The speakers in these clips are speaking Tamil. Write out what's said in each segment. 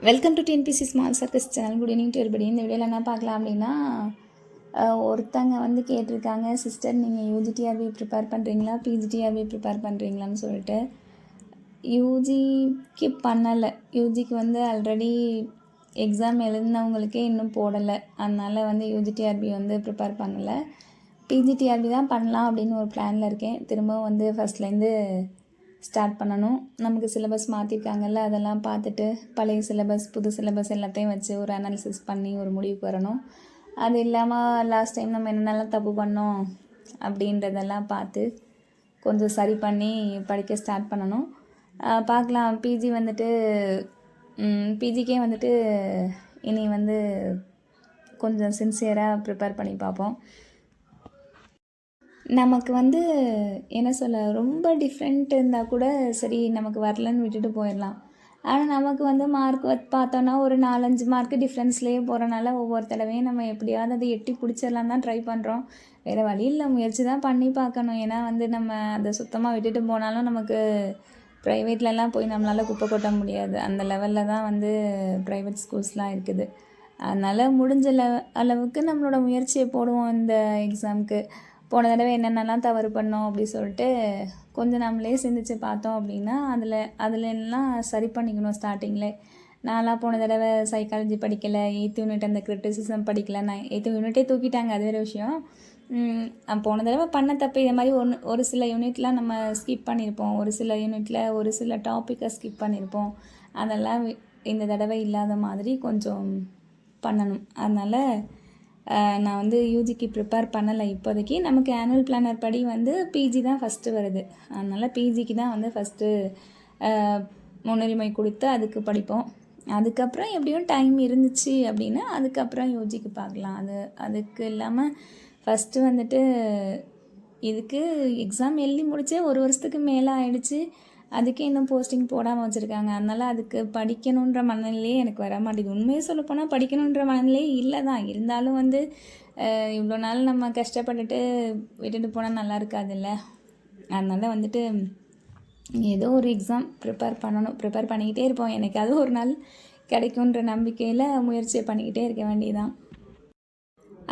Welcome to TNPSC small circus channel. Good evening to everybody. இந்த வீடியோவில் என்ன பார்க்கலாம் அப்படின்னா, ஒருத்தங்க வந்து கேட்டிருக்காங்க, சிஸ்டர் நீங்கள் யூஜிடிஆர்பி ப்ரிப்பேர் பண்ணுறீங்களா பிஜிடிஆர்பி ப்ரிப்பேர் பண்ணுறீங்களான்னு சொல்லிட்டு. யூஜிக்கு பண்ணலை, யூஜிக்கு வந்து ஆல்ரெடி எக்ஸாம் எழுதினவங்களுக்கே இன்னும் போடலை, அதனால் வந்து யூஜிடிஆர்பி வந்து ப்ரிப்பேர் பண்ணலை. பிஜிடிஆர்பி தான் பண்ணலாம் அப்படின்னு ஒரு பிளானில் இருக்கேன். திரும்பவும் வந்து ஃபஸ்ட்லேருந்து ஸ்டார்ட் பண்ணணும். நமக்கு சிலபஸ் மாற்றிருக்காங்கல்ல, அதெல்லாம் பார்த்துட்டு பழைய சிலபஸ் புது சிலபஸ் எல்லாத்தையும் வச்சு ஒரு அனாலிசிஸ் பண்ணி ஒரு முடிவுக்கு வரணும். அது இல்லாமல் லாஸ்ட் டைம் நம்ம என்னென்னலாம் தப்பு பண்ணோம் அப்படின்றதெல்லாம் பார்த்து கொஞ்சம் சரி பண்ணி படிக்க ஸ்டார்ட் பண்ணணும். பார்க்கலாம். பிஜிக்கே வந்துட்டு இனி வந்து கொஞ்சம் சின்சியராக ப்ரிப்பேர் பண்ணி பார்ப்போம். நமக்கு வந்து என்ன சொல்ல, ரொம்ப டிஃப்ரெண்ட் இருந்தால் கூட சரி, நமக்கு வரலன்னு விட்டுட்டு போயிடலாம். ஆனால் நமக்கு வந்து மார்க் பார்த்தோன்னா ஒரு 4-5 மார்க்கு டிஃப்ரென்ஸ்லேயே போகிறனால ஒவ்வொரு தடவையும் நம்ம எப்படியாவது அதை எட்டி பிடிச்சிடலாம் தான் ட்ரை பண்ணுறோம். வேறு வழி இல்லை, முயற்சி தான் பண்ணி பார்க்கணும். ஏன்னா வந்து நம்ம அதை சுத்தமாக விட்டுட்டு போனாலும் நமக்கு ப்ரைவேட்லலாம் போய் நம்மளால் குப்பை கொட்ட முடியாது. அந்த லெவலில் தான் வந்து ப்ரைவேட் ஸ்கூல்ஸ்லாம் இருக்குது. அதனால் முடிஞ்ச அளவுக்கு நம்மளோட முயற்சியை போடுவோம். இந்த எக்ஸாமுக்கு போன தடவை என்னென்னலாம் தவறு பண்ணோம் அப்படி சொல்லிட்டு கொஞ்சம் நம்மளே சிந்திச்சு பார்த்தோம் அப்படின்னா அதில் எல்லாம் சரி பண்ணிக்கணும் ஸ்டார்டிங்கில். நான்லாம் போன தடவை சைக்காலஜி படிக்கலை, 8th யூனிட் அந்த கிரிட்டிசிசம் படிக்கலை. நான் 8th யூனிட்டே தூக்கிட்டாங்க, அது வேறு விஷயம். போன தடவை பண்ண தப்பு இதே மாதிரி ஒரு சில யூனிட்லாம் நம்ம ஸ்கிப் பண்ணியிருப்போம், ஒரு சில யூனிட்டில் ஒரு சில டாப்பிக்கை ஸ்கிப் பண்ணியிருப்போம். அதெல்லாம் இந்த தடவை இல்லாத மாதிரி கொஞ்சம் பண்ணணும். அதனால் நான் வந்து யூஜிக்கு ப்ரிப்பேர் பண்ணலை இப்போதைக்கு. நமக்கு ஆனுவல் பிளானர் படி வந்து பிஜி தான் ஃபஸ்ட்டு வருது. அதனால் பிஜிக்கு தான் வந்து ஃபஸ்ட்டு முன்னுரிமை கொடுத்து அதுக்கு படிப்போம். அதுக்கப்புறம் எப்படியும் டைம் இருந்துச்சு அப்படின்னா அதுக்கப்புறம் யூஜிக்கு பார்க்கலாம். அதுக்கு இல்லாமல் ஃபஸ்ட்டு வந்துட்டு இதுக்கு எக்ஸாம் எழுதி முடிச்சே ஒரு வருஷத்துக்கு மேலே ஆயிடுச்சு. அதுக்கே இன்னும் போஸ்டிங் போடாமல் வச்சுருக்காங்க. அதனால் அதுக்கு படிக்கணுன்ற மனநிலையே எனக்கு வர மாட்டேங்குது. உண்மையை சொல்லப்போனால் படிக்கணுன்ற மனநிலையே இல்லை தான். இருந்தாலும் வந்து இவ்வளோ நாள் நம்ம கஷ்டப்பட்டுட்டு விட்டுட்டு போனால் நல்லா இருக்காதுல்ல. அதனால் வந்துட்டு ஏதோ ஒரு எக்ஸாம் ப்ரிப்பேர் பண்ணிக்கிட்டே இருப்போம். எனக்கு அது ஒரு நாள் கிடைக்குன்ற நம்பிக்கையில் முயற்சியை பண்ணிக்கிட்டே இருக்க வேண்டியதான்.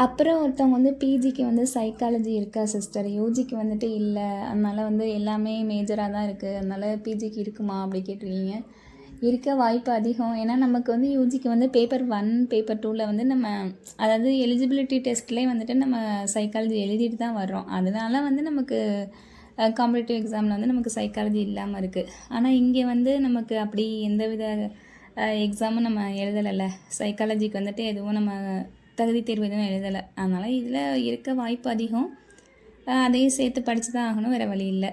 அப்புறம் ஒருத்தவங்க வந்து பிஜிக்கு வந்து சைக்காலஜி இருக்கா சிஸ்டர், யூஜிக்கு வந்துட்டு இல்லை, அதனால் வந்து எல்லாமே மேஜராக தான் இருக்குது, அதனால் பிஜிக்கு இருக்குமா அப்படி கேட்டிருக்கீங்க. இருக்க வாய்ப்பு அதிகம். ஏன்னா நமக்கு வந்து யூஜிக்கு வந்து பேப்பர் 1 பேப்பர் 2ல் வந்து நம்ம அதாவது எலிஜிபிலிட்டி டெஸ்ட்லேயே வந்துட்டு நம்ம சைக்காலஜி எழுதிட்டு தான் வர்றோம். அதனால வந்து நமக்கு காம்படிட்டிவ் எக்ஸாமில் வந்து நமக்கு சைக்காலஜி இல்லாமல் இருக்குது. ஆனால் இங்கே வந்து நமக்கு அப்படி எந்தவித எக்ஸாமும் நம்ம எழுதலைல்ல. சைக்காலஜிக்கு வந்துட்டு எதுவும் நம்ம தகுதி தேர்வு எதுவும் எழுதலை. அதனால் இதில் இருக்க வாய்ப்பு அதிகம். அதையும் சேர்த்து படித்து தான் ஆகணும், வேறு வழி இல்லை.